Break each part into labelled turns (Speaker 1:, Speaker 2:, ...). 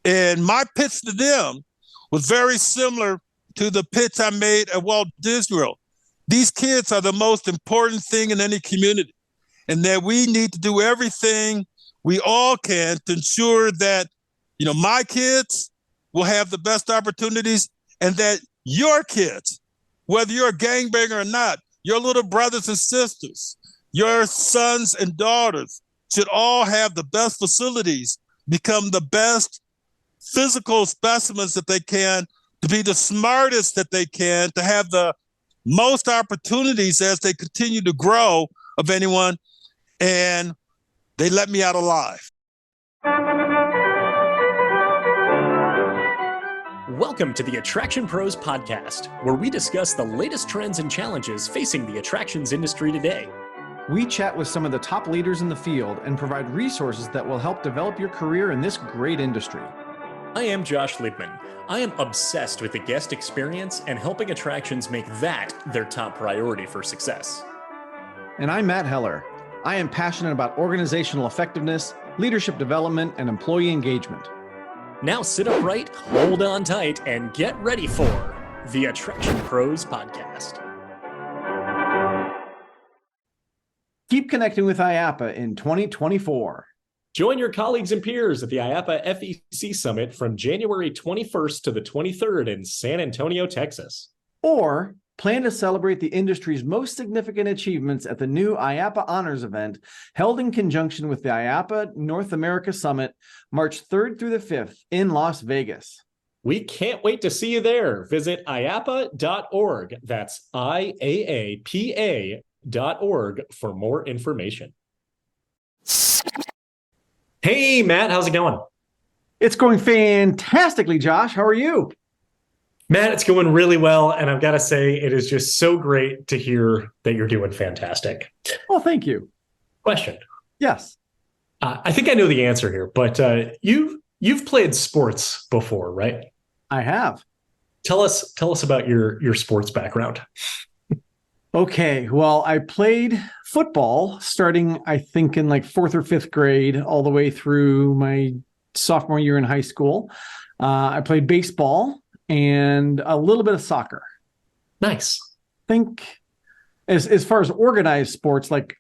Speaker 1: And my pitch to them was very similar to the pitch I made at Walt Disney World. These kids are the most important thing in any community, and that we need to do everything we all can to ensure that, my kids will have the best opportunities, and that your kids, whether you're a gangbanger or not, your little brothers and sisters, your sons and daughters should all have the best facilities, become the best physical specimens that they can, to be the smartest that they can, to have the most opportunities as they continue to grow of anyone. And they let me out alive.
Speaker 2: Welcome to the Attraction Pros podcast, where we discuss the latest trends and challenges facing the attractions industry today.
Speaker 3: We chat with some of the top leaders in the field and provide resources that will help develop your career in this great industry.
Speaker 2: I am Josh Liebman. I am obsessed with the guest experience and helping attractions make that their top priority for success.
Speaker 3: And I'm Matt Heller. I am passionate about organizational effectiveness, leadership development, and employee engagement.
Speaker 2: Now sit upright, hold on tight, and get ready for the Attraction Pros podcast.
Speaker 3: Keep connecting with IAAPA in 2024.
Speaker 2: Join your colleagues and peers at the IAAPA FEC Summit from January 21st to the 23rd in San Antonio, Texas.
Speaker 3: Or plan to celebrate the industry's most significant achievements at the new IAAPA Honors event held in conjunction with the IAAPA North America Summit, March 3rd through the 5th in Las Vegas.
Speaker 2: We can't wait to see you there. Visit IAAPA.org. That's IAAPA.org for more information. Hey, Matt, how's it going?
Speaker 3: It's going fantastically, Josh. How are you?
Speaker 2: Matt, it's going really well, and I've got to say, it is just so great to hear that you're doing fantastic.
Speaker 3: Well, thank you.
Speaker 2: Question.
Speaker 3: Yes.
Speaker 2: I think I know the answer here, but you've played sports before, right?
Speaker 3: I have.
Speaker 2: Tell us about your sports background.
Speaker 3: Okay, well, I played football starting, I think, in like fourth or fifth grade, all the way through my sophomore year in high school. I played baseball and a little bit of soccer.
Speaker 2: Nice.
Speaker 3: I think as far as organized sports, like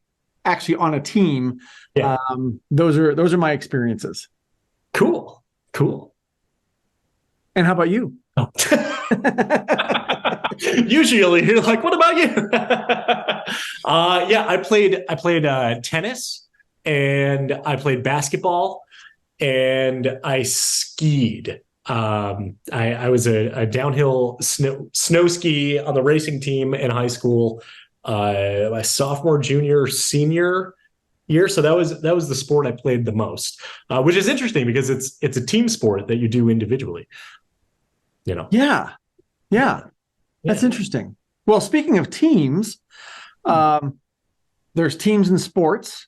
Speaker 3: actually on a team,
Speaker 2: yeah.
Speaker 3: Those are my experiences.
Speaker 2: Cool.
Speaker 3: And how about you?
Speaker 2: Oh. Usually you're like, what about you? I played tennis, and I played basketball, and I skied. I was a downhill snow ski on the racing team in high school, my sophomore, junior, senior year. So that was the sport I played the most, which is interesting because it's a team sport that you do individually.
Speaker 3: Yeah. That's interesting. Well, speaking of teams, there's teams in sports.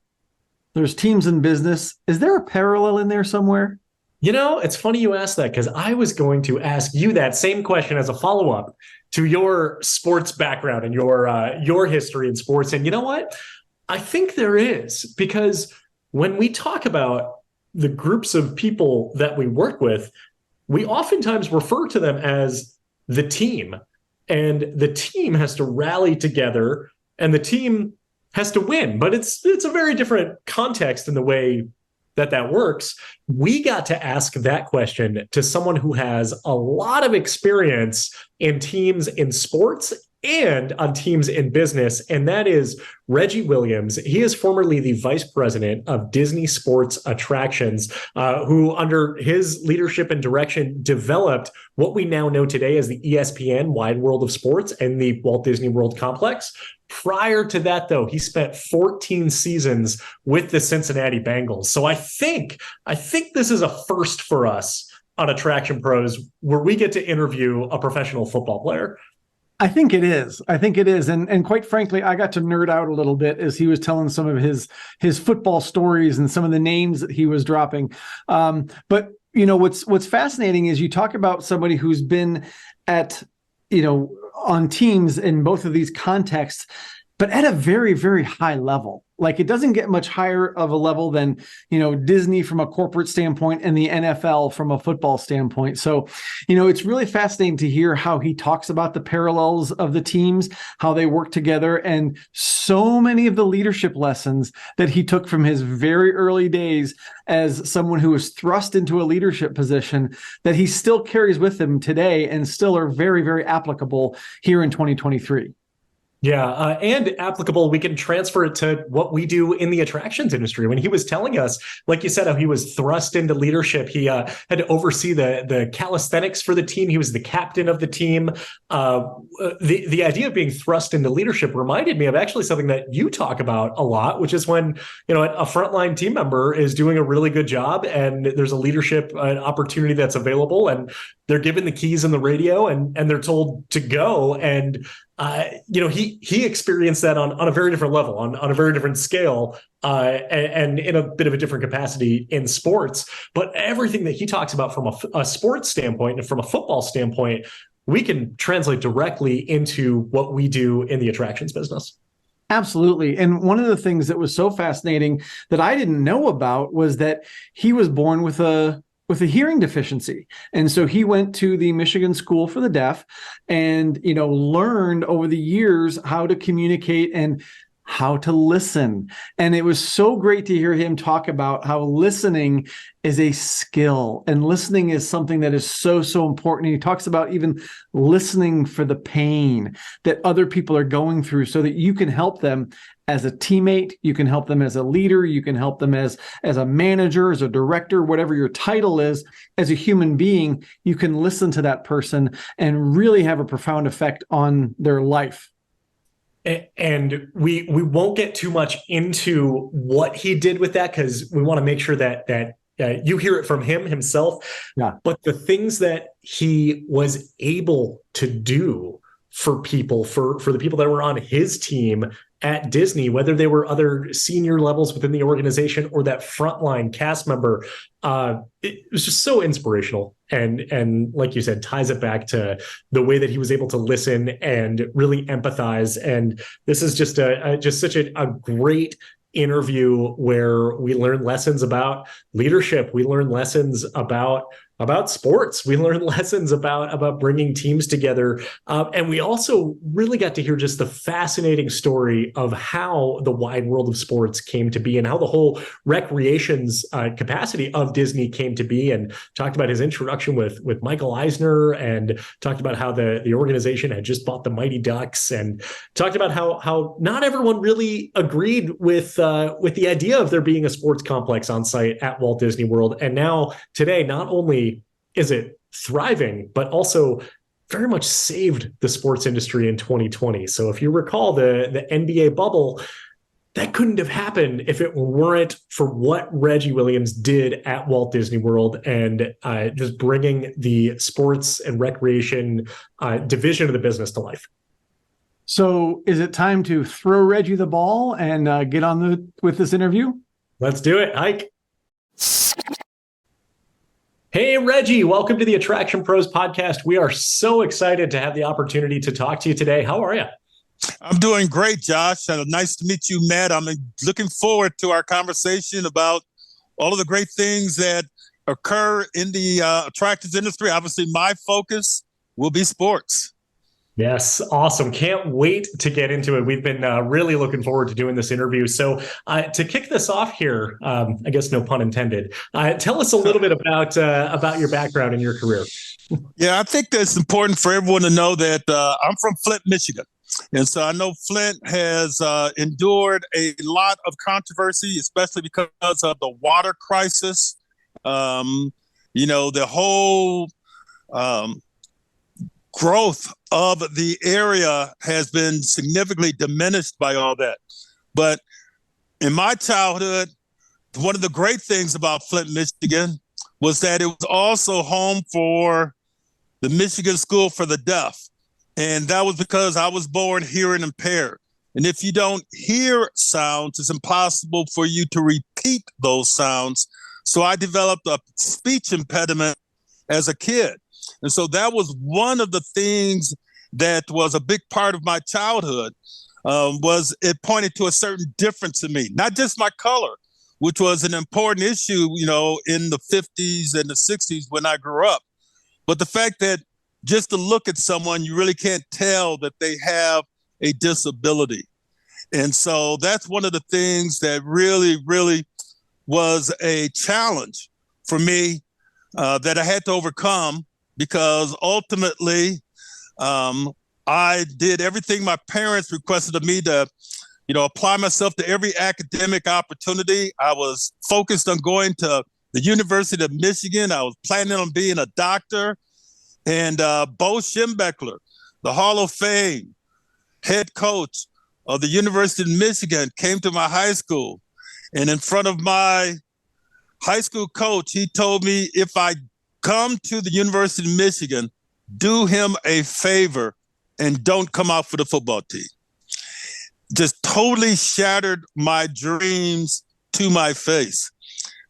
Speaker 3: There's teams in business. Is there a parallel in there somewhere?
Speaker 2: It's funny you asked that, because I was going to ask you that same question as a follow-up to your sports background and your history in sports. And you know what? I think there is, because when we talk about the groups of people that we work with, we oftentimes refer to them as the team. And the team has to rally together, and the team has to win. But it's a very different context in the way that works. We got to ask that question to someone who has a lot of experience in teams in sports and on teams in business, and that is Reggie Williams. He is formerly the vice president of Disney Sports Attractions, who under his leadership and direction developed what we now know today as the ESPN Wide World of Sports and the Walt Disney World Complex. Prior to that, though, he spent 14 seasons with the Cincinnati Bengals. So I think this is a first for us on Attraction Pros, where we get to interview a professional football player.
Speaker 3: I think it is. And quite frankly, I got to nerd out a little bit as he was telling some of his football stories and some of the names that he was dropping. But what's fascinating is you talk about somebody who's been at, on teams in both of these contexts. but at a very, very high level. Like, it doesn't get much higher of a level than, Disney from a corporate standpoint and the NFL from a football standpoint. So, it's really fascinating to hear how he talks about the parallels of the teams, how they work together, and so many of the leadership lessons that he took from his very early days as someone who was thrust into a leadership position that he still carries with him today and still are very, very applicable here in 2023.
Speaker 2: Yeah, and applicable, we can transfer it to what we do in the attractions industry. When he was telling us, like you said, how he was thrust into leadership, he had to oversee the calisthenics for the team. He was the captain of the team. The idea of being thrust into leadership reminded me of actually something that you talk about a lot, which is when a frontline team member is doing a really good job and there's a leadership opportunity that's available, and they're given the keys and the radio, and they're told to go. And he experienced that on a very different level, on a very different scale, and in a bit of a different capacity in sports. But everything that he talks about from a sports standpoint and from a football standpoint, we can translate directly into what we do in the attractions business.
Speaker 3: Absolutely. And one of the things that was so fascinating that I didn't know about was that he was born with a hearing deficiency. And so he went to the Michigan School for the Deaf and, learned over the years how to communicate and how to listen. And it was so great to hear him talk about how listening is a skill and listening is something that is so, so important. And he talks about even listening for the pain that other people are going through so that you can help them as a teammate, you can help them as a leader, you can help them as a manager, as a director, whatever your title is, as a human being, you can listen to that person and really have a profound effect on their life.
Speaker 2: And we won't get too much into what he did with that because we want to make sure that you hear it from him himself.
Speaker 3: Yeah.
Speaker 2: But the things that he was able to do for people, for the people that were on his team at Disney, whether they were other senior levels within the organization or that frontline cast member, it was just so inspirational. And like you said, ties it back to the way that he was able to listen and really empathize. And this is just such a great interview where we learn lessons about leadership. We learn lessons about sports. We learned lessons about bringing teams together. And we also really got to hear just the fascinating story of how the wide world of sports came to be and how the whole recreations capacity of Disney came to be, and talked about his introduction with Michael Eisner, and talked about how the organization had just bought the Mighty Ducks, and talked about how not everyone really agreed with the idea of there being a sports complex on site at Walt Disney World. And now today, not only is it thriving, but also very much saved the sports industry in 2020. So if you recall the NBA bubble, that couldn't have happened if it weren't for what Reggie Williams did at Walt Disney World and just bringing the sports and recreation division of the business to life.
Speaker 3: So is it time to throw Reggie the ball and get on with this interview?
Speaker 2: Let's do it, Ike. Hey, Reggie, welcome to the Attraction Pros podcast. We are so excited to have the opportunity to talk to you today. How are you?
Speaker 1: I'm doing great, Josh. Nice to meet you, Matt. I'm looking forward to our conversation about all of the great things that occur in the attractions industry. Obviously, my focus will be sports.
Speaker 2: Yes, awesome. Can't wait to get into it. We've been really looking forward to doing this interview. So to kick this off here, I guess no pun intended, tell us a little bit about your background and your career.
Speaker 1: Yeah, I think that it's important for everyone to know that I'm from Flint, Michigan. And so I know Flint has endured a lot of controversy, especially because of the water crisis. The whole growth of the area has been significantly diminished by all that. But in my childhood, one of the great things about Flint, Michigan was that it was also home for the Michigan School for the Deaf. And that was because I was born hearing impaired. And if you don't hear sounds, it's impossible for you to repeat those sounds. So I developed a speech impediment as a kid. And so that was one of the things that was a big part of my childhood. was it pointed to a certain difference in me, not just my color, which was an important issue, in the 50s and the 60s when I grew up, but the fact that just to look at someone, you really can't tell that they have a disability. And so that's one of the things that really, really was a challenge for me that I had to overcome, because ultimately I did everything my parents requested of me to, apply myself to every academic opportunity. I was focused on going to the University of Michigan. I was planning on being a doctor. And Bo Schembechler, the Hall of Fame head coach of the University of Michigan, came to my high school. And in front of my high school coach, he told me if I come to the University of Michigan, do him a favor and don't come out for the football team. Just totally shattered my dreams to my face.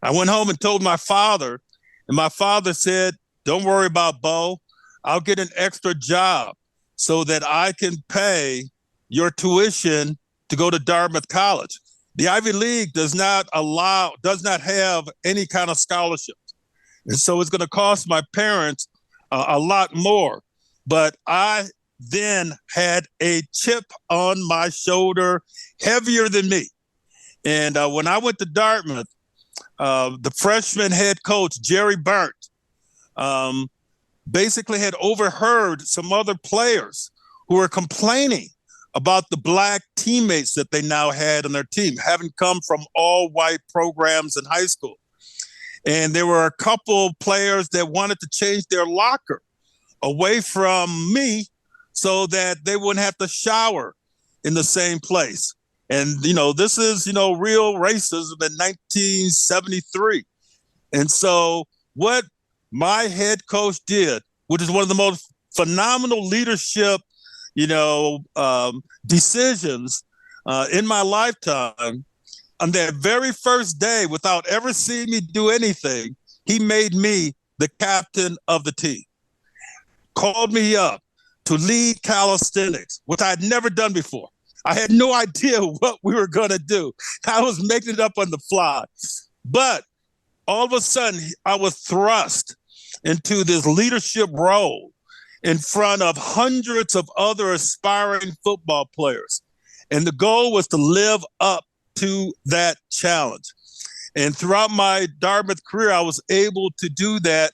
Speaker 1: I went home and told my father, and my father said, don't worry about Bo. I'll get an extra job so that I can pay your tuition to go to Dartmouth College. The Ivy League does not have any kind of scholarship. And so it's going to cost my parents a lot more. But I then had a chip on my shoulder heavier than me. And when I went to Dartmouth, the freshman head coach, Jerry Burnt, basically had overheard some other players who were complaining about the black teammates that they now had on their team, having come from all white programs in high school. And there were a couple players that wanted to change their locker away from me so that they wouldn't have to shower in the same place. And, this is, real racism in 1973. And so what my head coach did, which is one of the most phenomenal leadership, decisions in my lifetime, on that very first day, without ever seeing me do anything, he made me the captain of the team, called me up to lead calisthenics, which I had never done before. I had no idea what we were going to do. I was making it up on the fly. But all of a sudden, I was thrust into this leadership role in front of hundreds of other aspiring football players. And the goal was to live up to that challenge. And throughout my Dartmouth career, I was able to do that,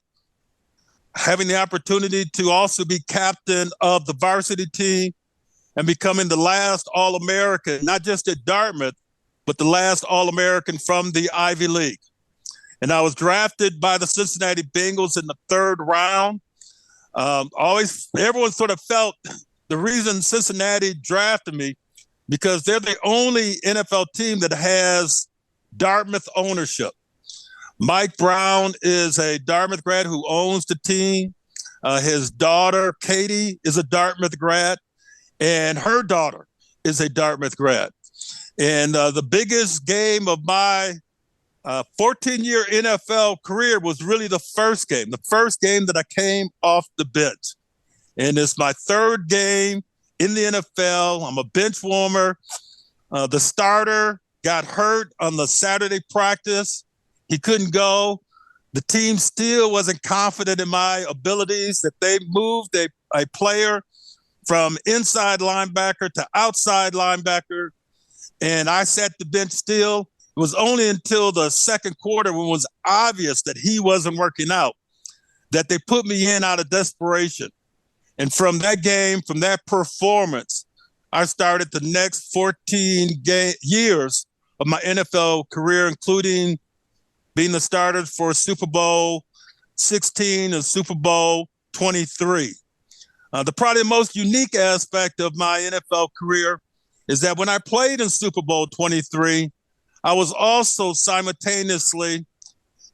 Speaker 1: having the opportunity to also be captain of the varsity team and becoming the last All-American, not just at Dartmouth, but the last All-American from the Ivy League. And I was drafted by the Cincinnati Bengals in the third round. Everyone sort of felt the reason Cincinnati drafted me because they're the only NFL team that has Dartmouth ownership. Mike Brown is a Dartmouth grad who owns the team. His daughter, Katie, is a Dartmouth grad, and her daughter is a Dartmouth grad. And the biggest game of my 14-year NFL career was really the first game that I came off the bench. And it's my third game in the NFL. I'm a bench warmer. The starter got hurt on the Saturday practice. He couldn't go. The team still wasn't confident in my abilities, that they moved a player from inside linebacker to outside linebacker. And I sat the bench still. It was only until the second quarter, when it was obvious that he wasn't working out, that they put me in out of desperation. And from that game, from that performance, I started the next 14 years of my NFL career, including being the starter for Super Bowl 16 and Super Bowl 23. Probably the most unique aspect of my NFL career is that when I played in Super Bowl 23, I was also simultaneously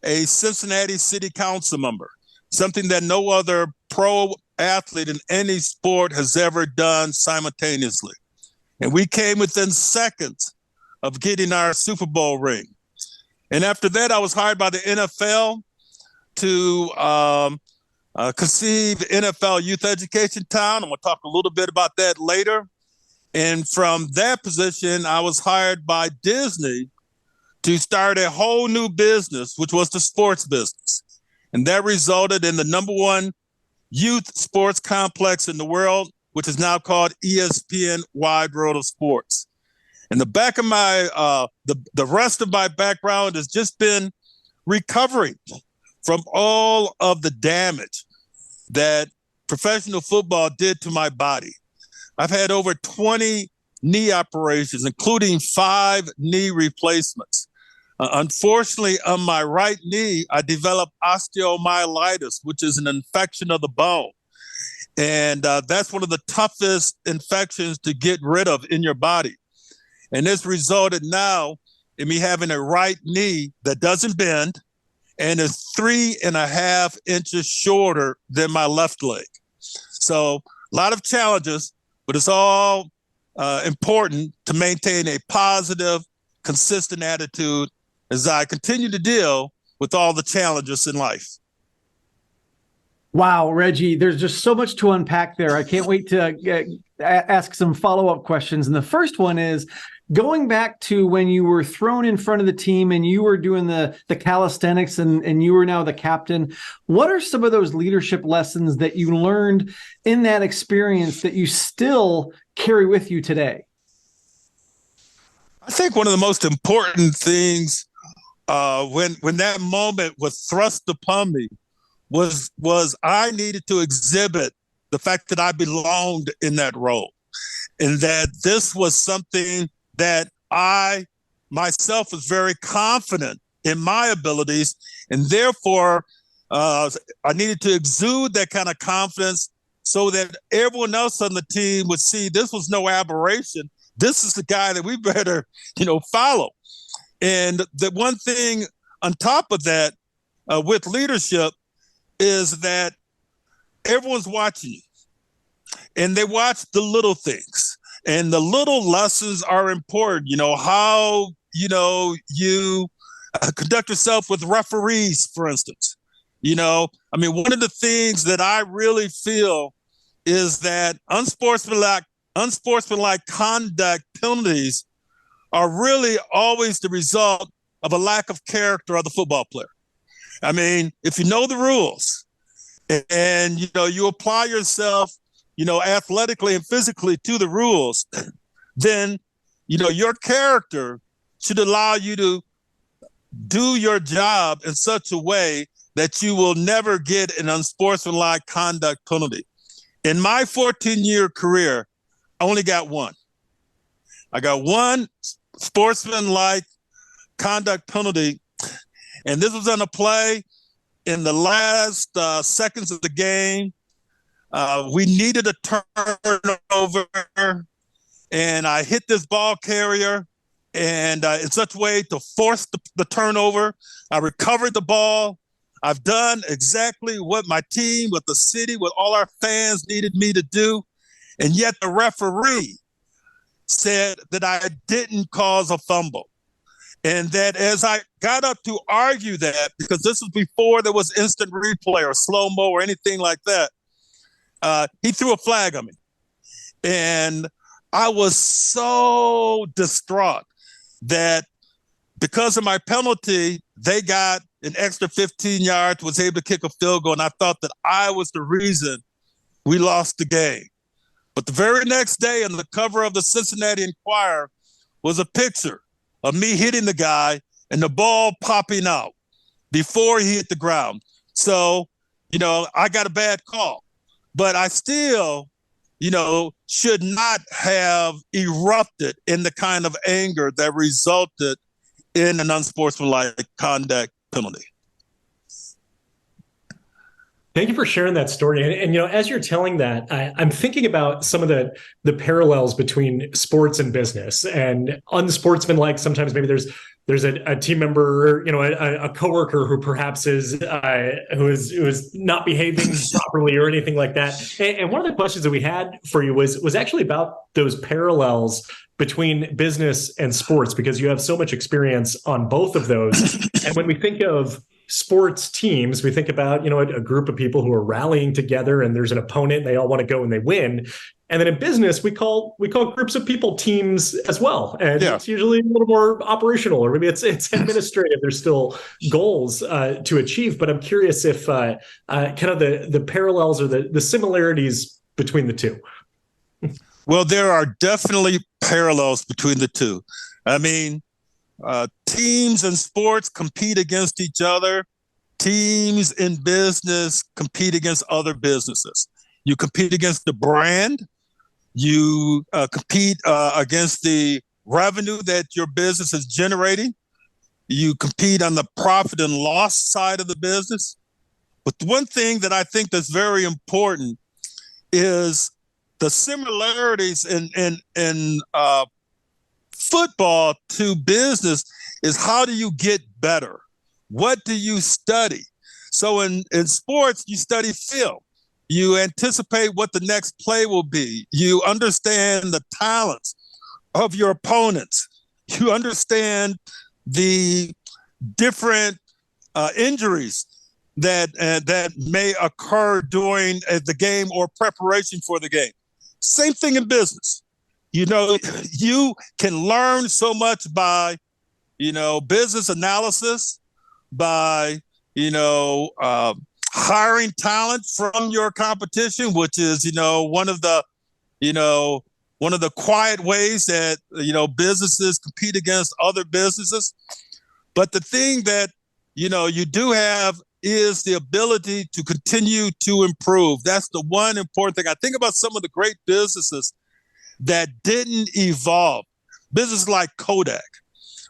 Speaker 1: a Cincinnati City Council member, something that no other pro athlete in any sport has ever done simultaneously. And we came within seconds of getting our Super Bowl ring. And after that, I was hired by the NFL to conceive NFL Youth Education Town. I'm going to talk a little bit about that later. And from that position, I was hired by Disney to start a whole new business, which was the sports business. And that resulted in the number one youth sports complex in the world, which is now called ESPN Wide World of Sports. And the back of my, the rest of my background has just been recovering from all of the damage that professional football did to my body. I've had over 20 knee operations, including 5 knee replacements. Unfortunately, on my right knee, I developed osteomyelitis, which is an infection of the bone. And that's one of the toughest infections to get rid of in your body. And this resulted now in me having a right knee that doesn't bend and is 3.5 inches shorter than my left leg. So a lot of challenges, but it's all important to maintain a positive, consistent attitude as I continue to deal with all the challenges in life.
Speaker 3: Wow, Reggie, there's just so much to unpack there. I can't wait to ask some follow-up questions. And the first one is, going back to when you were thrown in front of the team and you were doing the calisthenics and you were now the captain, what are some of those leadership lessons that you learned in that experience that you still carry with you today?
Speaker 1: I think one of the most important things when that moment was thrust upon me was I needed to exhibit the fact that I belonged in that role, and that this was something that I myself was very confident in my abilities, and therefore I needed to exude that kind of confidence so that everyone else on the team would see this was no aberration. This is the guy that we better, follow. And the one thing on top of that with leadership is that everyone's watching you, and they watch the little things. And the little lessons are important, how, you conduct yourself with referees, for instance. One of the things that I really feel is that unsportsmanlike conduct penalties are really always the result of a lack of character of the football player. If you know the rules and, you apply yourself, athletically and physically to the rules, then, your character should allow you to do your job in such a way that you will never get an unsportsmanlike conduct penalty. In my 14-year career, I only got one. I got one sportsmanlike conduct penalty, and this was on a play in the last seconds of the game. We needed a turnover, and I hit this ball carrier, and in such a way to force the turnover. I recovered the ball. I've done exactly what my team, what the city, what all our fans needed me to do, and yet the referee said that I didn't cause a fumble. And that as I got up to argue that, because this was before there was instant replay or slow-mo or anything like that, he threw a flag on me. And I was so distraught that because of my penalty, they got an extra 15 yards, was able to kick a field goal, and I thought that I was the reason we lost the game. But the very next day, on the cover of the Cincinnati Enquirer was a picture of me hitting the guy and the ball popping out before he hit the ground. So, I got a bad call. But I still, should not have erupted in the kind of anger that resulted in an unsportsmanlike conduct penalty.
Speaker 2: Thank you for sharing that story. And as you're telling that, I'm thinking about some of the parallels between sports and business. And unsportsmanlike, sometimes maybe there's a team member, a coworker who perhaps is who is not behaving properly or anything like that. And one of the questions that we had for you was actually about those parallels between business and sports, because you have so much experience on both of those. And when we think of sports teams, we think about, a group of people who are rallying together and there's an opponent, and they all want to go and they win. And then in business, we call groups of people teams as well, and
Speaker 1: Yeah.
Speaker 2: it's usually a little more operational, or maybe it's administrative. There's still goals to achieve, but I'm curious if kind of the parallels or the similarities between the two.
Speaker 1: Well, there are definitely parallels between the two. I mean, teams in sports compete against each other. Teams in business compete against other businesses. You compete against the brand. You compete against the revenue that your business is generating. You compete on the profit and loss side of the business. But one thing that I think that's very important is the similarities in football to business is how do you get better? What do you study? So in sports, you study film. You anticipate what the next play will be. You understand the talents of your opponents. You understand the different injuries that may occur during the game or preparation for the game. Same thing in business. You know, you can learn so much by, business analysis, by, hiring talent from your competition, which is, one of the quiet ways that, businesses compete against other businesses. But the thing that, you do have is the ability to continue to improve. That's the one important thing. I think about some of the great businesses that didn't evolve. Businesses like Kodak,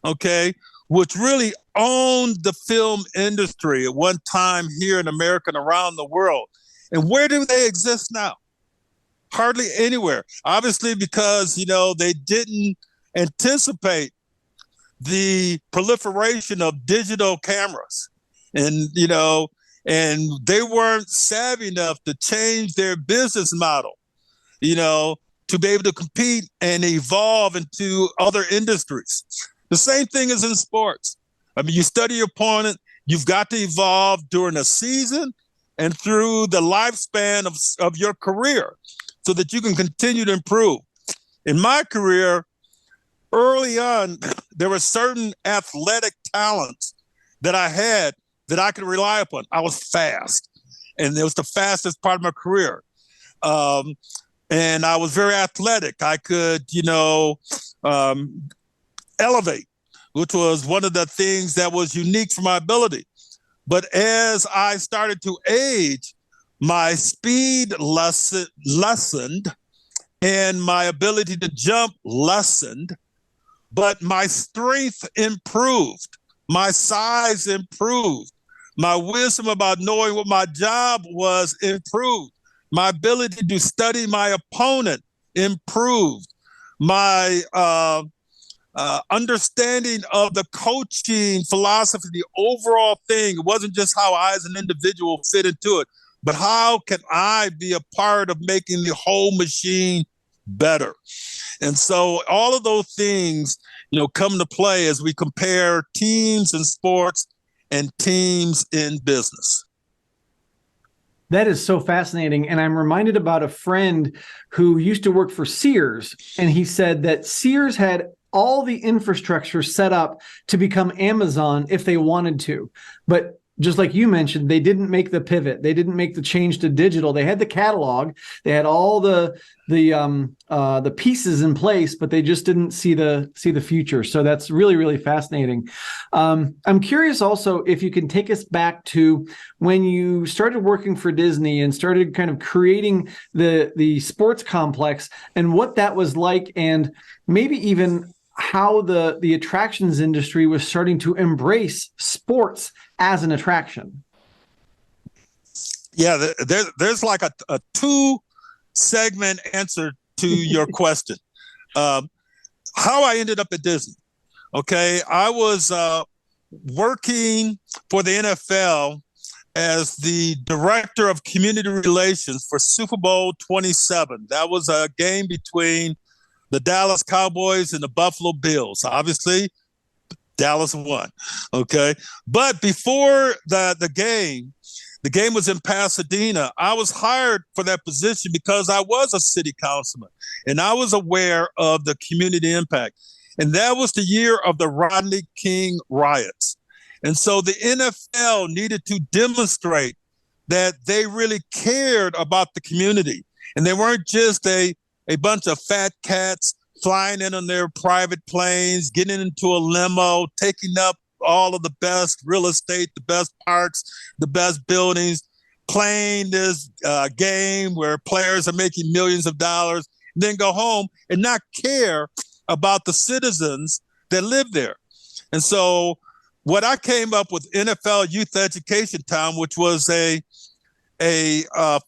Speaker 1: okay, which really owned the film industry at one time here in America and around the world. And where do they exist now? Hardly anywhere. Obviously, because, they didn't anticipate the proliferation of digital cameras. And, and they weren't savvy enough to change their business model, to be able to compete and evolve into other industries. The same thing is in sports. I mean, you study your opponent, you've got to evolve during a season and through the lifespan of your career so that you can continue to improve. In my career, early on, there were certain athletic talents that I had that I could rely upon. I was fast, and it was the fastest part of my career. And I was very athletic. I could, elevate, which was one of the things that was unique for my ability. But as I started to age, my speed lessened and my ability to jump lessened, but my strength improved, my size improved, my wisdom about knowing what my job was improved, my ability to study my opponent improved, my understanding of the coaching philosophy, the overall thing. It wasn't just how I as an individual fit into it, but how can I be a part of making the whole machine better? And so all of those things, come to play as we compare teams in sports and teams in business.
Speaker 3: That is so fascinating. And I'm reminded about a friend who used to work for Sears. And he said that Sears had all the infrastructure set up to become Amazon if they wanted to. But just like you mentioned, they didn't make the pivot. They didn't make the change to digital. They had the catalog. They had all the pieces in place, but they just didn't see the future. So that's really, really fascinating. I'm curious also if you can take us back to when you started working for Disney and started kind of creating the sports complex and what that was like, and maybe even how the attractions industry was starting to embrace sports as an attraction.
Speaker 1: Yeah, there's like a 2-segment answer to your question. How I ended up at Disney. Okay, I was working for the NFL as the director of community relations for Super Bowl 27. That was a game between the Dallas Cowboys and the Buffalo Bills. Obviously, Dallas won. Okay. But before the game was in Pasadena. I was hired for that position because I was a city councilman and I was aware of the community impact. And that was the year of the Rodney King riots. And so the NFL needed to demonstrate that they really cared about the community. And they weren't just a bunch of fat cats flying in on their private planes, getting into a limo, taking up all of the best real estate, the best parks, the best buildings, playing this game where players are making millions of dollars, and then go home and not care about the citizens that live there. And so what I came up with NFL Youth Education Town, which was a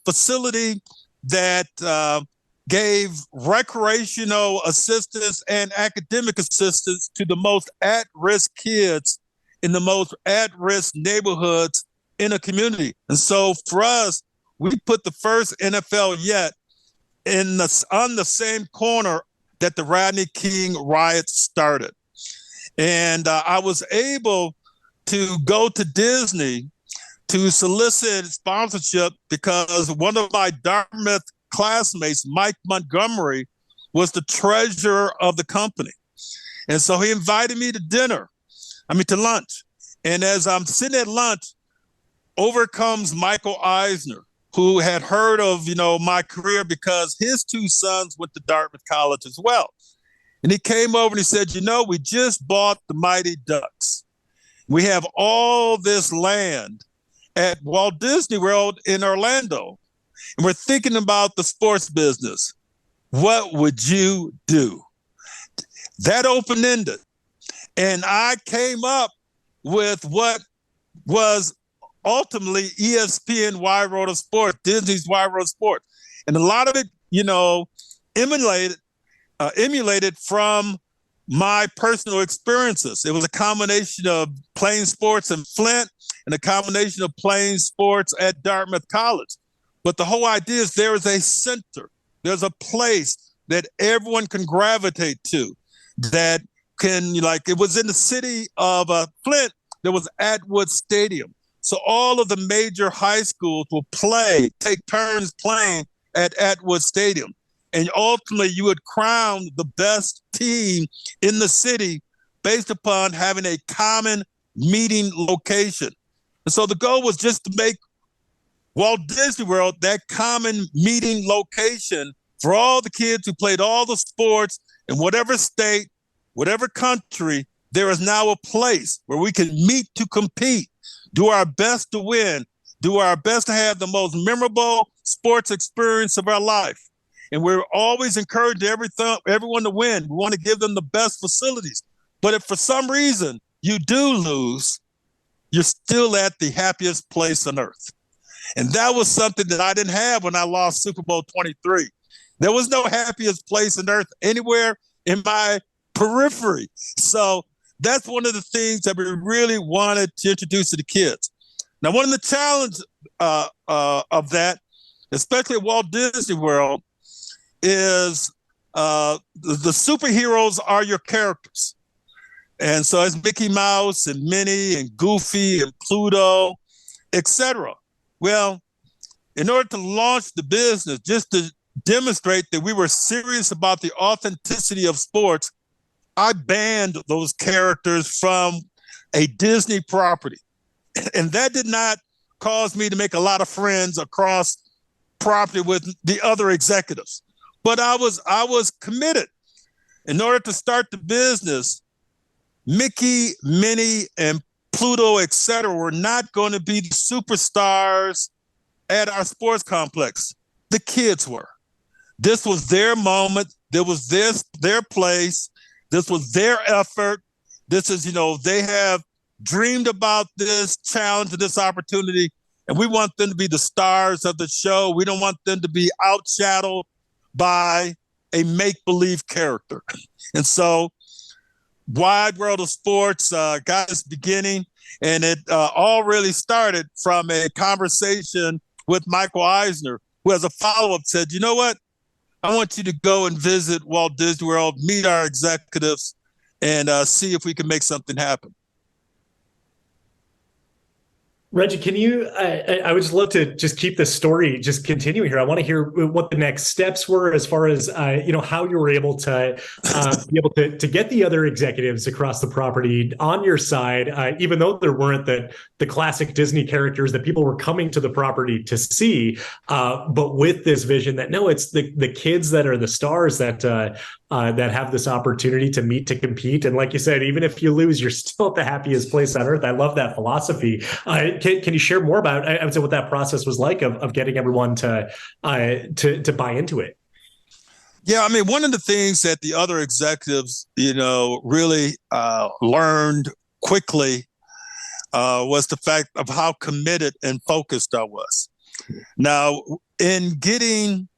Speaker 1: facility that gave recreational assistance and academic assistance to the most at-risk kids in the most at-risk neighborhoods in a community. And so for us, we put the first NFL yet on the same corner that the Rodney King riots started. And I was able to go to Disney to solicit sponsorship because one of my Dartmouth classmates, Mike Montgomery, was the treasurer of the company. And so he invited me to lunch. And as I'm sitting at lunch, over comes Michael Eisner, who had heard of, my career because his two sons went to Dartmouth College as well. And he came over and he said, we just bought the Mighty Ducks. We have all this land at Walt Disney World in Orlando. And we're thinking about the sports business. What would you do? That open-ended. And I came up with what was ultimately ESPN Wide World of Sport, Disney's Wide World of Sport. And a lot of it, emulated from my personal experiences. It was a combination of playing sports in Flint and a combination of playing sports at Dartmouth College. But the whole idea is there is a center. There's a place that everyone can gravitate to that can, it was in the city of Flint, there was Atwood Stadium. So all of the major high schools will take turns playing at Atwood Stadium. And ultimately, you would crown the best team in the city based upon having a common meeting location. And so the goal was just to make Walt Disney World that common meeting location for all the kids who played all the sports in whatever state, whatever country. There is now a place where we can meet to compete, do our best to win, do our best to have the most memorable sports experience of our life. And we're always encouraging everyone to win. We want to give them the best facilities. But if for some reason you do lose, you're still at the happiest place on earth. And that was something that I didn't have when I lost Super Bowl 23. There was no happiest place on earth anywhere in my periphery. So that's one of the things that we really wanted to introduce to the kids. Now, one of the challenges of that, especially at Walt Disney World, is the superheroes are your characters. And so it's Mickey Mouse and Minnie and Goofy and Pluto, etc. Well, in order to launch the business, just to demonstrate that we were serious about the authenticity of sports, I banned those characters from a Disney property. And that did not cause me to make a lot of friends across property with the other executives. But I was committed. In order to start the business, Mickey, Minnie, and Pluto, etc., were not going to be the superstars at our sports complex. The kids were. This was their moment. There was their place. This was their effort. This is, they have dreamed about this challenge and this opportunity, and we want them to be the stars of the show. We don't want them to be outshadowed by a make-believe character. And so Wide World of Sports got its beginning, and it all really started from a conversation with Michael Eisner, who as a follow-up said, you know what? I want you to go and visit Walt Disney World, meet our executives, and see if we can make something happen.
Speaker 2: Reggie, can you? I would just love to just keep this story just continuing here. I want to hear what the next steps were as far as how you were able to to get the other executives across the property on your side, even though there weren't the classic Disney characters that people were coming to the property to see, but with this vision that no, it's the kids that are the stars that have this opportunity to meet, to compete, and like you said, even if you lose, you're still at the happiest place on earth. I love that philosophy. Can you share more about, I would say, what that process was like of getting everyone to buy into it?
Speaker 1: Yeah, I mean, one of the things that the other executives, really learned quickly was the fact of how committed and focused I was. Now, in getting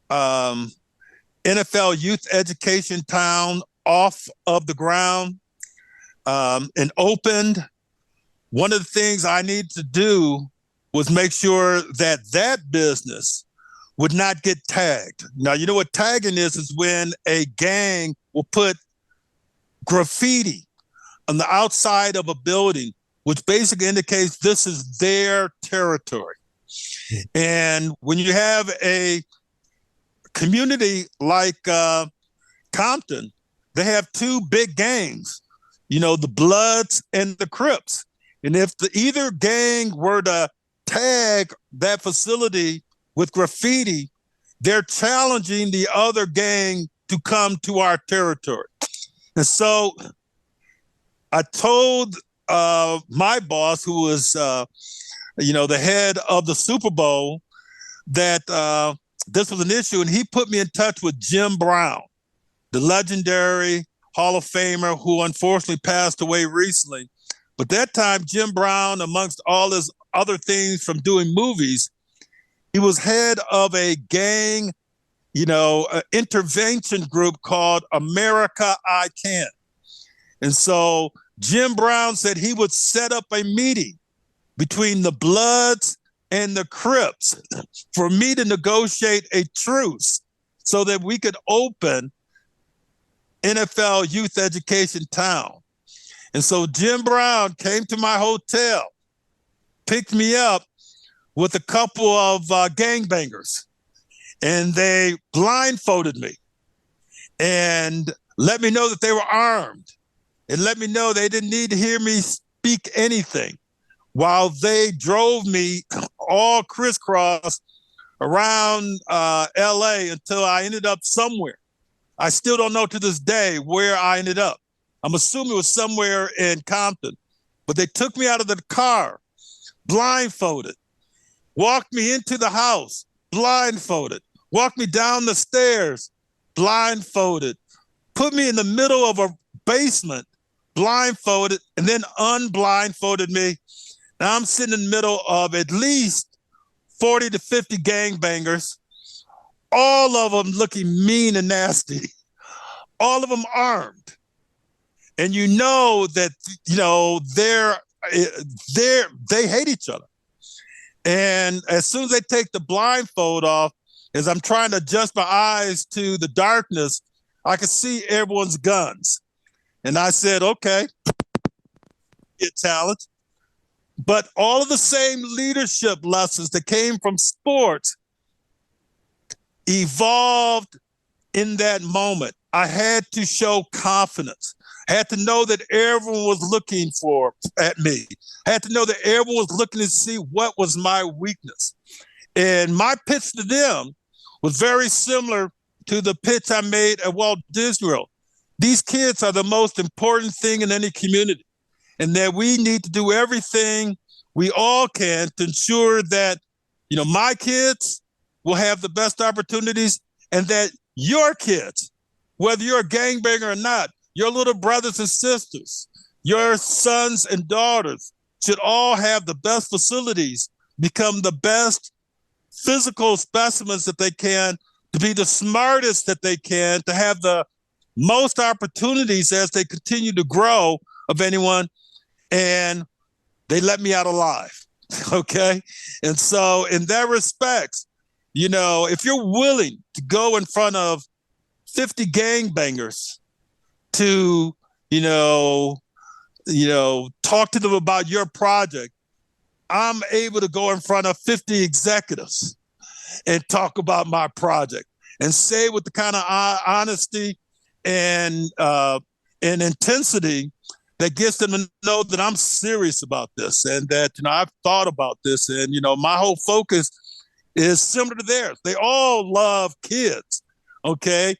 Speaker 1: NFL Youth Education Town off of the ground and opened, one of the things I needed to do was make sure that that business would not get tagged. Now, you know what tagging is when a gang will put graffiti on the outside of a building, which basically indicates this is their territory. And when you have a community like Compton, they have two big gangs, the Bloods and the Crips. And if either gang were to tag that facility with graffiti, they're challenging the other gang to come to our territory. And so I told my boss, who was, the head of the Super Bowl, that this was an issue. And he put me in touch with Jim Brown, the legendary Hall of Famer who unfortunately passed away recently. But that time, Jim Brown, amongst all his other things from doing movies, he was head of a gang, intervention group called America I Can. And so Jim Brown said he would set up a meeting between the Bloods and the Crips for me to negotiate a truce so that we could open NFL Youth Education Town. And so Jim Brown came to my hotel, picked me up with a couple of gangbangers, and they blindfolded me and let me know that they were armed and let me know they didn't need to hear me speak anything while they drove me all crisscross around LA until I ended up somewhere. I still don't know to this day where I ended up. I'm assuming it was somewhere in Compton, but they took me out of the car, blindfolded, walked me into the house, blindfolded, walked me down the stairs, blindfolded, put me in the middle of a basement, blindfolded, and then unblindfolded me. Now I'm sitting in the middle of at least 40 to 50 gangbangers, all of them looking mean and nasty, all of them armed. And that, they hate each other. And as soon as they take the blindfold off, as I'm trying to adjust my eyes to the darkness, I could see everyone's guns. And I said, okay, get talent. But all of the same leadership lessons that came from sports evolved in that moment. I had to show confidence. I had to know that everyone was looking at me. I had to know that everyone was looking to see what was my weakness. And my pitch to them was very similar to the pitch I made at Walt Disney World. These kids are the most important thing in any community, and that we need to do everything we all can to ensure that, my kids will have the best opportunities, and that your kids, whether you're a gangbanger or not, your little brothers and sisters, your sons and daughters should all have the best facilities, become the best physical specimens that they can, to be the smartest that they can, to have the most opportunities as they continue to grow of anyone. And they let me out alive. Okay. And so in that respect, if you're willing to go in front of 50 gangbangers to you know, talk to them about your project, I'm able to go in front of 50 executives and talk about my project and say with the kind of honesty and intensity that gets them to know that I'm serious about this and that I've thought about this, and my whole focus is similar to theirs. They all love kids, okay?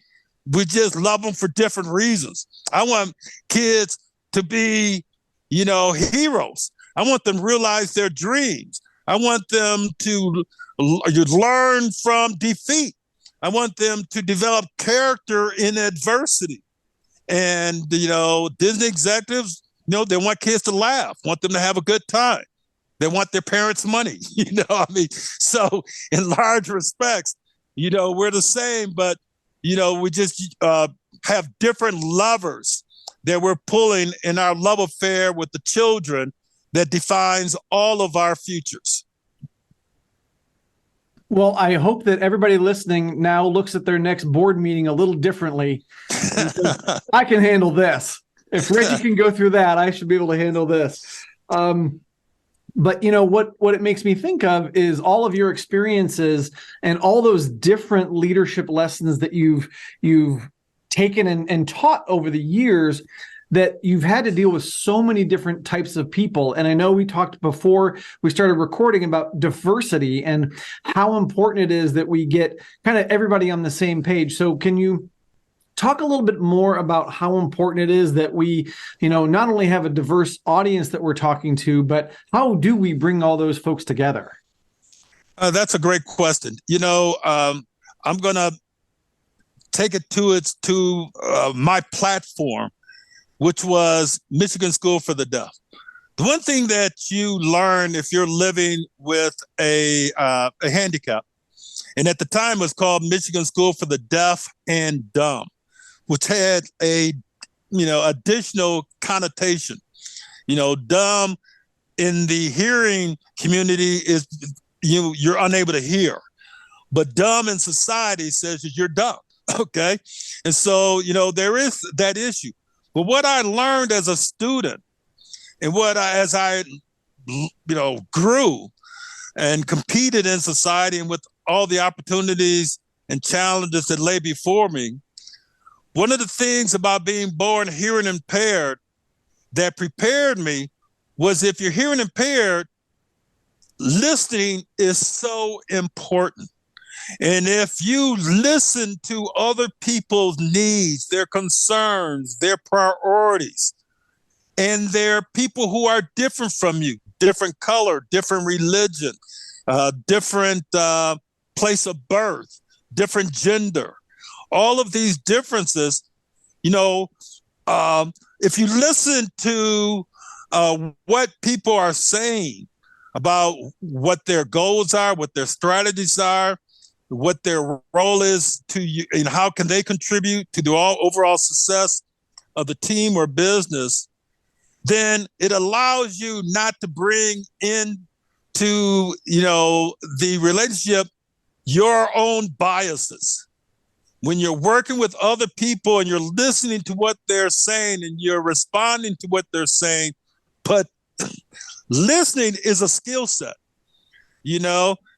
Speaker 1: We just love them for different reasons. I want kids to be, heroes. I want them to realize their dreams. I want them to learn from defeat. I want them to develop character in adversity. And, Disney executives, they want kids to laugh, want them to have a good time. They want their parents' money, So in large respects, we're the same, but, we just have different levers that we're pulling in our love affair with the children that defines all of our futures.
Speaker 3: Well, I hope that everybody listening now looks at their next board meeting a little differently. I can handle this. If Reggie can go through that, I should be able to handle this. But what it makes me think of is all of your experiences and all those different leadership lessons that you've taken and taught over the years, that you've had to deal with so many different types of people. And I know we talked before we started recording about diversity and how important it is that we get kind of everybody on the same page. So can you talk a little bit more about how important it is that we, not only have a diverse audience that we're talking to, but how do we bring all those folks together?
Speaker 1: That's a great question. I'm going to take it to my platform, which was Michigan School for the Deaf. The one thing that you learn if you're living with a handicap, and at the time it was called Michigan School for the Deaf and Dumb, which had a additional connotation. Dumb in the hearing community is you're unable to hear, but dumb in society says that you're dumb. Okay, and so there is that issue. But what I learned as a student, and as I grew and competed in society and with all the opportunities and challenges that lay before me, one of the things about being born hearing impaired that prepared me was, if you're hearing impaired, listening is so important. And if you listen to other people's needs, their concerns, their priorities, and they're people who are different from you, different color, different religion, different place of birth, different gender, all of these differences, if you listen to what people are saying about what their goals are, what their strategies are, what their role is to you, and how can they contribute to the overall success of the team or business, then it allows you not to bring into the relationship your own biases. When you're working with other people and you're listening to what they're saying and you're responding to what they're saying, but listening is a skill set,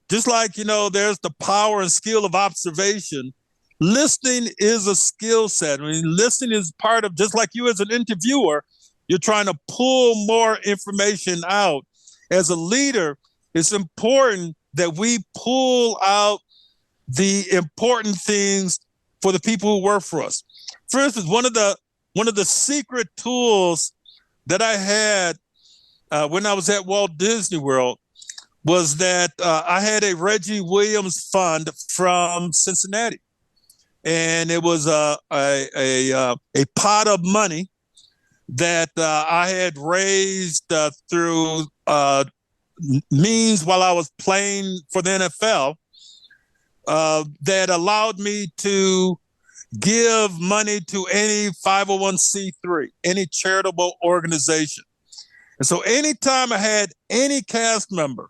Speaker 1: just like, there's the power and skill of observation. Listening is a skill set. Listening is part of, just like you as an interviewer, you're trying to pull more information out. As a leader, it's important that we pull out the important things for the people who work for us. For instance, one of the secret tools that I had when I was at Walt Disney World was that I had a Reggie Williams fund from Cincinnati, and it was a pot of money that I had raised through means while I was playing for the NFL that allowed me to give money to any 501c3, any charitable organization. And so anytime I had any cast member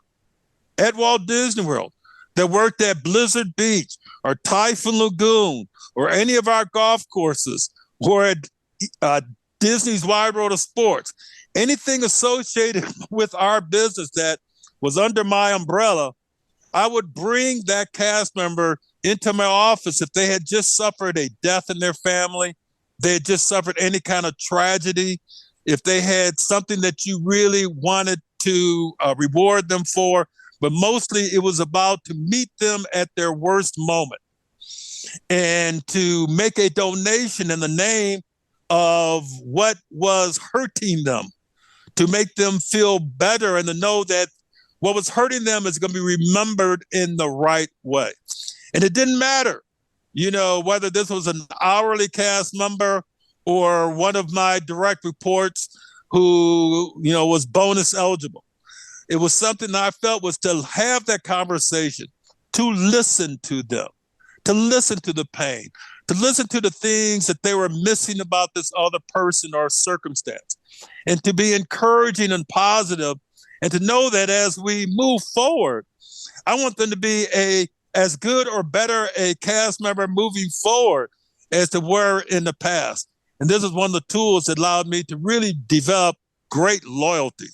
Speaker 1: at Walt Disney World that worked at Blizzard Beach or Typhoon Lagoon or any of our golf courses or at Disney's Wide World of Sports, anything associated with our business that was under my umbrella, I would bring that cast member into my office if they had just suffered a death in their family, they had just suffered any kind of tragedy, if they had something that you really wanted to reward them for. But mostly it was about to meet them at their worst moment and to make a donation in the name of what was hurting them, to make them feel better and to know that what was hurting them is going to be remembered in the right way. And it didn't matter, whether this was an hourly cast member or one of my direct reports who, was bonus eligible. It was something that I felt was to have that conversation, to listen to them, to listen to the pain, to listen to the things that they were missing about this other person or circumstance, and to be encouraging and positive, and to know that as we move forward, I want them to be as good or better a cast member moving forward as they were in the past. And this is one of the tools that allowed me to really develop great loyalty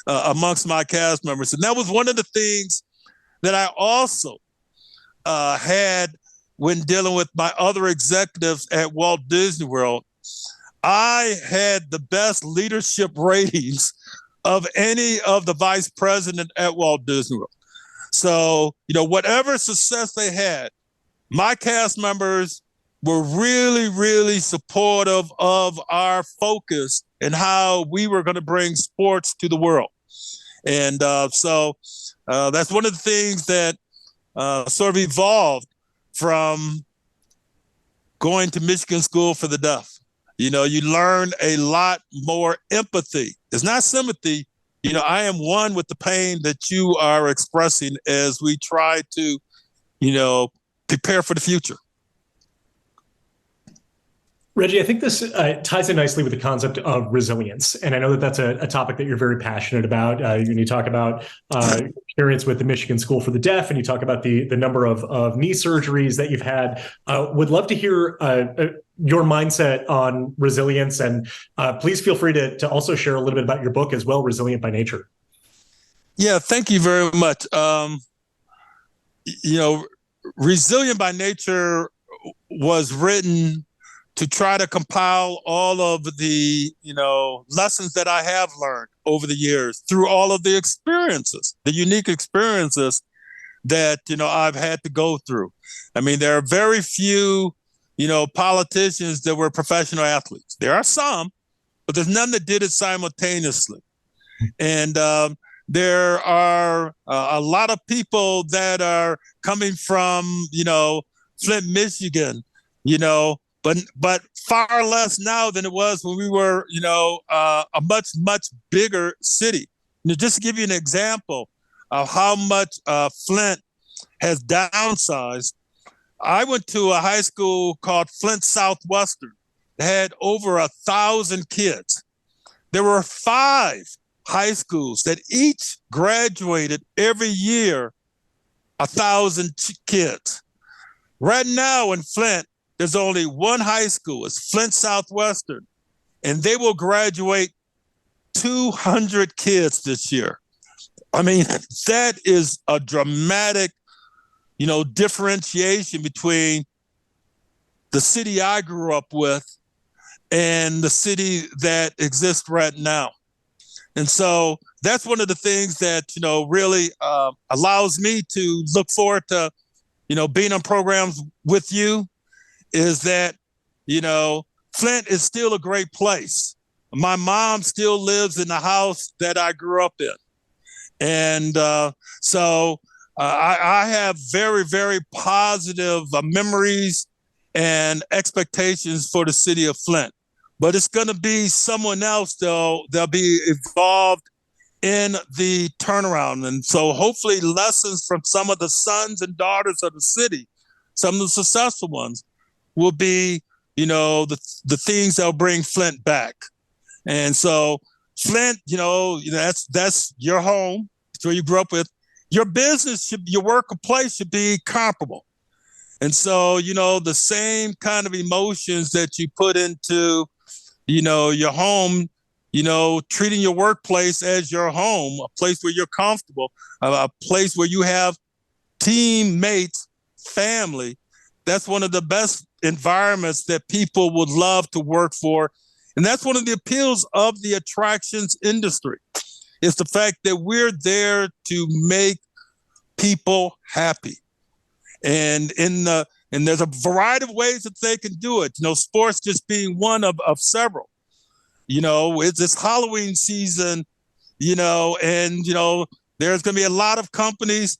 Speaker 1: amongst my cast members. And that was one of the things that I also had when dealing with my other executives at Walt Disney World. I had the best leadership ratings of any of the vice president at Walt Disney World. So, whatever success they had, my cast members were really, really supportive of our focus and how we were going to bring sports to the world. And so that's one of the things that sort of evolved from going to Michigan School for the Deaf. You learn a lot more empathy. It's not sympathy. I am one with the pain that you are expressing as we try to, prepare for the future.
Speaker 2: Reggie, I think this ties in nicely with the concept of resilience. And I know that that's a topic that you're very passionate about. When you talk about experience with the Michigan School for the Deaf, and you talk about the number of knee surgeries that you've had, would love to hear your mindset on resilience. And please feel free to also share a little bit about your book as well, Resilient by Nature.
Speaker 1: Yeah, thank you very much. Resilient by Nature was written to try to compile all of the, lessons that I have learned over the years through all of the experiences, the unique experiences that, I've had to go through. I mean, there are very few, politicians that were professional athletes. There are some, but there's none that did it simultaneously. And there are a lot of people that are coming from, Flint, Michigan, but far less now than it was when we were, a much, much bigger city. Just to give you an example of how much Flint has downsized, I went to a high school called Flint Southwestern. It had over 1,000 kids. There were 5 high schools that each graduated every year 1,000 kids. Right now in Flint, there's only one high school. It's Flint Southwestern, and they will graduate 200 kids this year. I mean, that is a dramatic, differentiation between the city I grew up with and the city that exists right now. And so that's one of the things that, really allows me to look forward to, being on programs with you, is that, Flint is still a great place. My mom still lives in the house that I grew up in. And so I have very, very positive memories and expectations for the city of Flint. But it's going to be someone else, though. They'll be involved in the turnaround. And so hopefully lessons from some of the sons and daughters of the city, some of the successful ones, will be, the things that'll bring Flint back. And so Flint, that's your home. It's where you grew up with. Your business your workplace should be comparable. And so, the same kind of emotions that you put into, your home, treating your workplace as your home, a place where you're comfortable, a place where you have teammates, family. That's one of the best environments that people would love to work for. And that's one of the appeals of the attractions industry. It's the fact that we're there to make people happy. And there's a variety of ways that they can do it. Sports just being one of several. It's this Halloween season, and there's going to be a lot of companies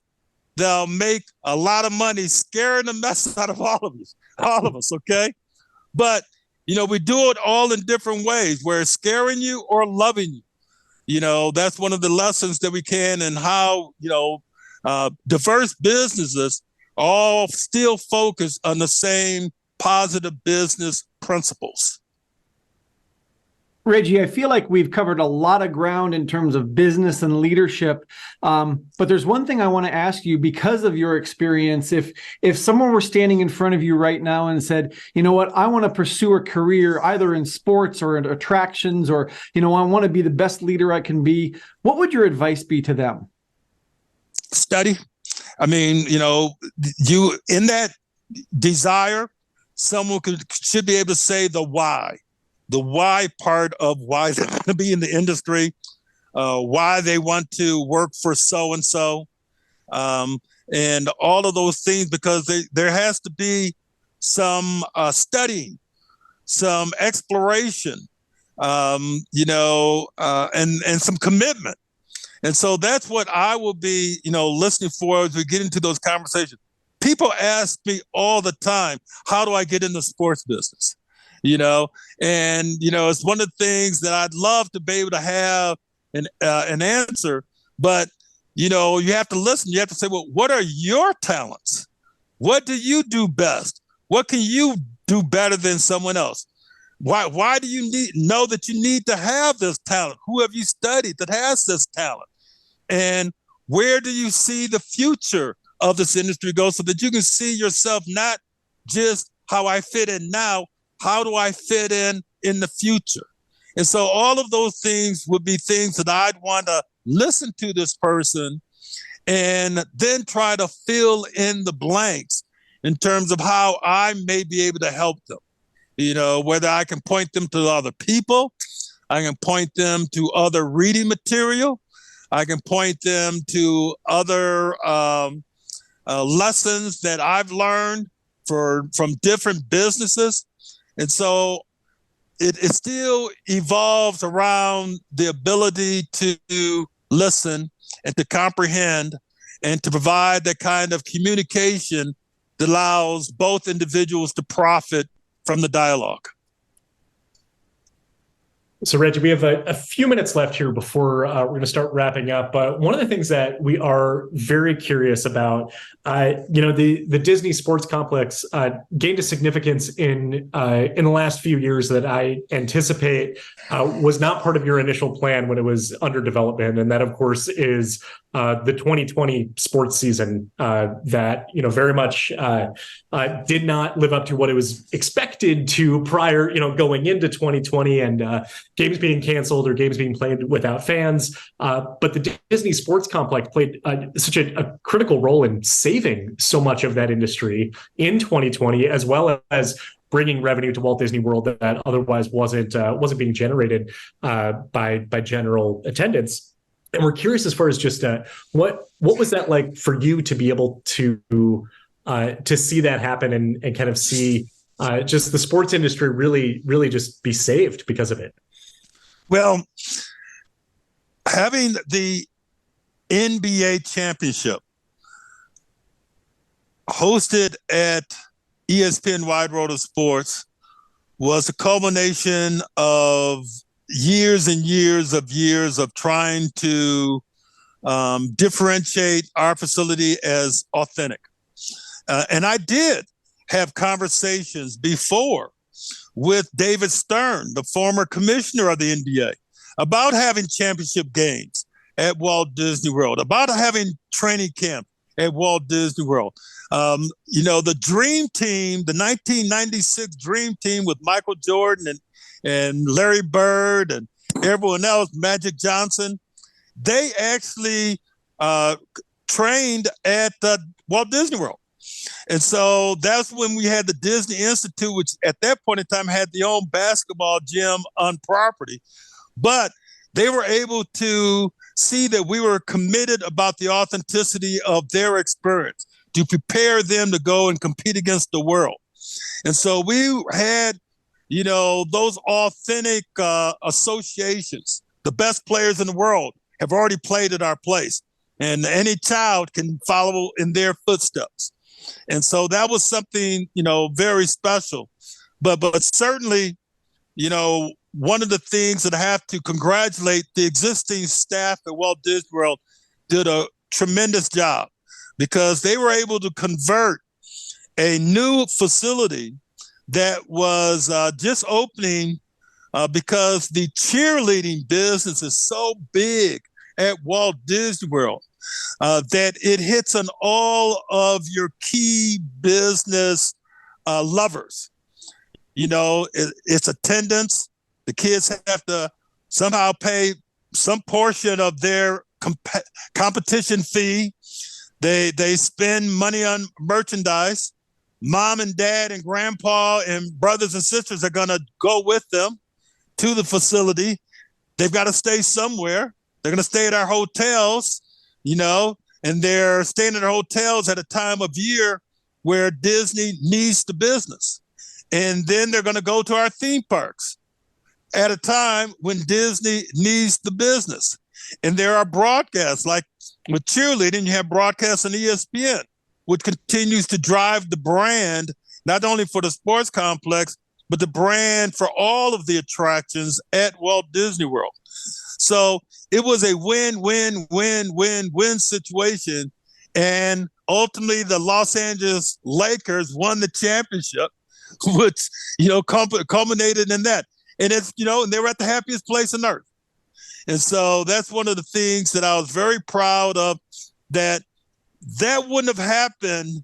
Speaker 1: that'll make a lot of money scaring the mess out of all of us, okay? But, we do it all in different ways, where it's scaring you or loving you. That's one of the lessons that we can, and how, diverse businesses all still focus on the same positive business principles.
Speaker 3: Reggie, I feel like we've covered a lot of ground in terms of business and leadership. But there's one thing I want to ask you because of your experience. If someone were standing in front of you right now and said, you know what, I want to pursue a career either in sports or in attractions, or, I want to be the best leader I can be, what would your advice be to them?
Speaker 1: Study. I mean, you in that desire, someone should be able to say the why part of why they want to be in the industry, why they want to work for so-and-so, and all of those things, because there has to be some studying, some exploration, and some commitment. And so that's what I will be, listening for as we get into those conversations. People ask me all the time, how do I get in the sports business? It's one of the things that I'd love to be able to have an answer, but, you have to listen. You have to say, well, what are your talents? What do you do best? What can you do better than someone else? Why do you know that you need to have this talent? Who have you studied that has this talent? And where do you see the future of this industry go, so that you can see yourself not just how I fit in now, how do I fit in the future? And so all of those things would be things that I'd want to listen to this person and then try to fill in the blanks in terms of how I may be able to help them. Whether I can point them to other people, I can point them to other reading material, I can point them to other lessons that I've learned from different businesses. And so it still evolves around the ability to listen and to comprehend and to provide that kind of communication that allows both individuals to profit from the dialogue.
Speaker 2: So, Reggie, we have a few minutes left here before we're going to start wrapping up. But one of the things that we are very curious about, the Disney sports complex gained a significance in the last few years that I anticipate was not part of your initial plan when it was under development. And that, of course, is the 2020 sports season that, very much did not live up to what it was expected to prior, going into 2020, and games being canceled or games being played without fans. But the Disney sports complex played such a critical role in saving so much of that industry in 2020, as well as bringing revenue to Walt Disney World that otherwise wasn't being generated by general attendance. And we're curious as far as just what was that like for you to be able to see that happen and kind of see just the sports industry really just be saved because of it?
Speaker 1: Well, having the NBA championship hosted at ESPN Wide World of Sports was a culmination of years and years of trying to differentiate our facility as authentic. And I did have conversations before with David Stern, the former commissioner of the NBA, about having championship games at Walt Disney World, about having training camp at Walt Disney World. The dream team, the 1996 dream team with Michael Jordan and Larry Bird and everyone else, Magic Johnson, they actually trained at Walt Disney World. And so that's when we had the Disney Institute, which at that point in time had their own basketball gym on property. But they were able to see that we were committed about the authenticity of their experience to prepare them to go and compete against the world. And so we had, those authentic associations. The best players in the world have already played at our place, and any child can follow in their footsteps. And so that was something, very special. But certainly, one of the things that I have to congratulate the existing staff at Walt Disney World did a tremendous job, because they were able to convert a new facility that was just opening because the cheerleading business is so big at Walt Disney World that it hits on all of your key business levers. It's attendance. The kids have to somehow pay some portion of their competition fee. They spend money on merchandise. Mom and dad and grandpa and brothers and sisters are going to go with them to the facility. They've got to stay somewhere. They're going to stay at our hotels, and they're staying at our hotels at a time of year where Disney needs the business. And then they're going to go to our theme parks at a time when Disney needs the business. And there are broadcasts, like with cheerleading, you have broadcasts on ESPN, which continues to drive the brand, not only for the sports complex, but the brand for all of the attractions at Walt Disney World. So it was a win-win-win-win-win situation. And ultimately, the Los Angeles Lakers won the championship, which, culminated in that. And it's, and they were at the happiest place on earth. And so that's one of the things that I was very proud of, that wouldn't have happened,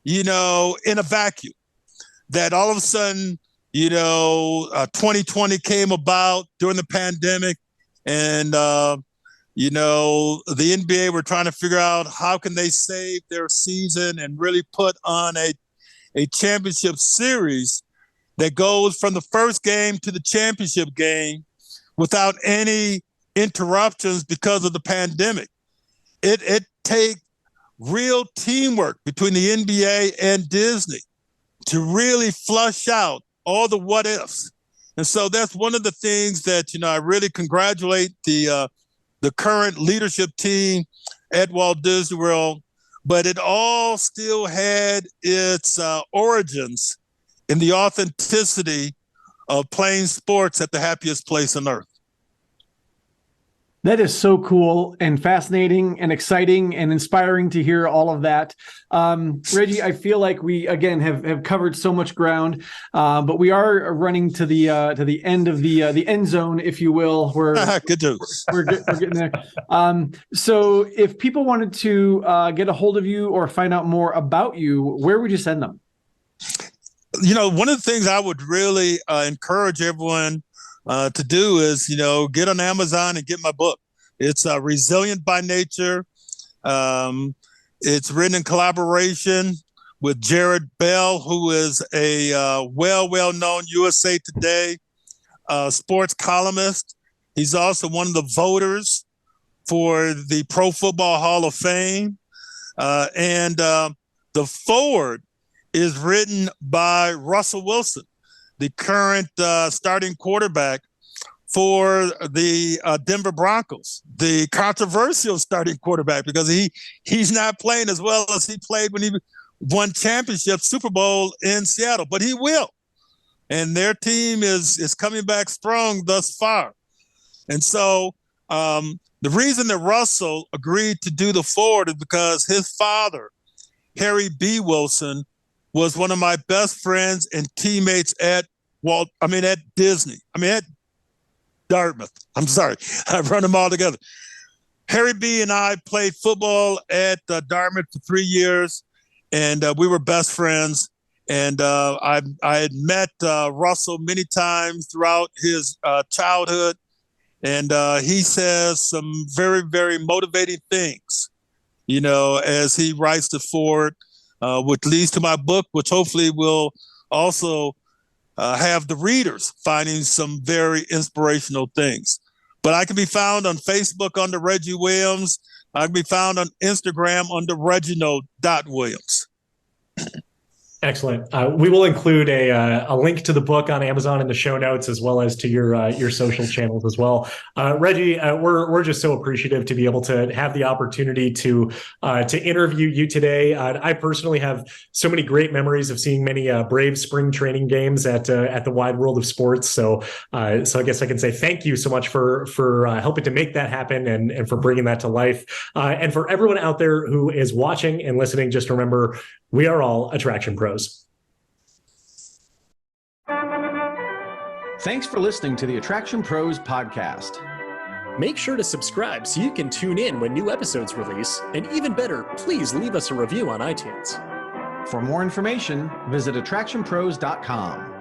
Speaker 1: in a vacuum. That all of a sudden, 2020 came about during the pandemic, and, the NBA were trying to figure out how can they save their season and really put on a championship series that goes from the first game to the championship game without any interruptions because of the pandemic. It takes real teamwork between the NBA and Disney to really flush out all the what ifs. And so that's one of the things that, I really congratulate the current leadership team at Walt Disney World, but it all still had its origins in the authenticity of playing sports at the happiest place on earth.
Speaker 3: That is so cool and fascinating and exciting and inspiring to hear all of that. Reggie, I feel like we, again, have covered so much ground, but we are running to the end of the end zone, if you will.
Speaker 1: Good news.
Speaker 3: We're getting there. So if people wanted to get a hold of you or find out more about you, where would you send them?
Speaker 1: One of the things I would really encourage everyone to do is, get on Amazon and get my book. It's Resilient by Nature. It's written in collaboration with Jared Bell, who is a well-known USA Today sports columnist. He's also one of the voters for the Pro Football Hall of Fame. And the foreword is written by Russell Wilson, the current starting quarterback for the Denver Broncos, the controversial starting quarterback, because he's not playing as well as he played when he won championship Super Bowl in Seattle, but he will. And their team is coming back strong thus far. And so the reason that Russell agreed to do the forward is because his father, Harry B. Wilson, was one of my best friends and teammates at Disney. At Dartmouth. I'm sorry. I run them all together. Harry B. and I played football at Dartmouth for 3 years, and we were best friends. And I had met Russell many times throughout his childhood. And he says some very, very motivating things, as he writes to Ford, which leads to my book, which hopefully will also have the readers finding some very inspirational things. But I can be found on Facebook under Reggie Williams. I can be found on Instagram under Reginald.Williams.
Speaker 2: Excellent. We will include a link to the book on Amazon in the show notes, as well as to your social channels as well. Reggie, we're just so appreciative to be able to have the opportunity to interview you today. I personally have so many great memories of seeing many Brave spring training games at the wide world of sports. So I guess I can say thank you so much for helping to make that happen and for bringing that to life. And for everyone out there who is watching and listening, just remember, we are all attraction pros.
Speaker 3: Thanks for listening to the Attraction Pros podcast.
Speaker 2: Make sure to subscribe so you can tune in when new episodes release. And even better, please leave us a review on iTunes.
Speaker 3: For more information, visit attractionpros.com.